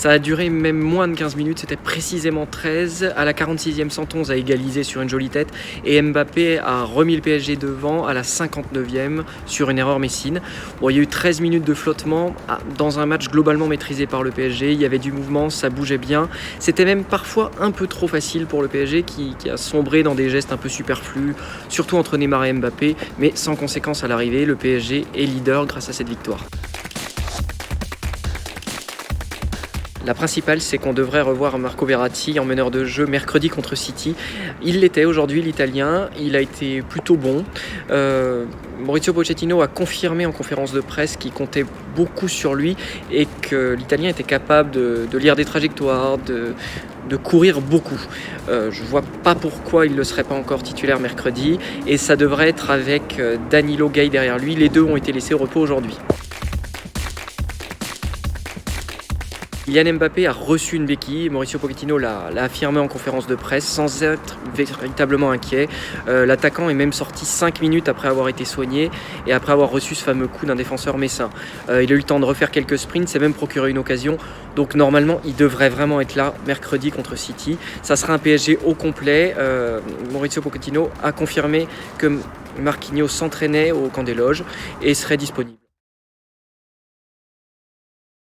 Ça a duré même moins de 15 minutes, c'était précisément 13. À la 46e, Santonze a égalisé sur une jolie tête et Mbappé a remis le PSG devant à la 59e sur une erreur messine. Bon, il y a eu 13 minutes de flottement dans un match globalement maîtrisé par le PSG. Il y avait du mouvement, ça bougeait bien. C'était même parfois un peu trop facile pour le PSG qui a sombré dans des gestes un peu superflus, surtout entre Neymar et Mbappé, mais sans conséquence à l'arrivée. Le PSG est leader grâce à cette victoire. La principale, c'est qu'on devrait revoir Marco Verratti en meneur de jeu mercredi contre City. Il l'était aujourd'hui, l'Italien. Il a été plutôt bon. Maurizio Pochettino a confirmé en conférence de presse qu'il comptait beaucoup sur lui et que l'Italien était capable de lire des trajectoires, de courir beaucoup. Je ne vois pas pourquoi il ne serait pas encore titulaire mercredi. Et ça devrait être avec Danilo Gay derrière lui. Les deux ont été laissés au repos aujourd'hui. Kylian Mbappé a reçu une béquille, Mauricio Pochettino l'a affirmé en conférence de presse sans être véritablement inquiet. L'attaquant est même sorti 5 minutes après avoir été soigné et après avoir reçu ce fameux coup d'un défenseur messin. Il a eu le temps de refaire quelques sprints, s'est même procuré une occasion, donc normalement il devrait vraiment être là mercredi contre City. Ça sera un PSG au complet. Mauricio Pochettino a confirmé que Marquinhos s'entraînait au camp des loges et serait disponible.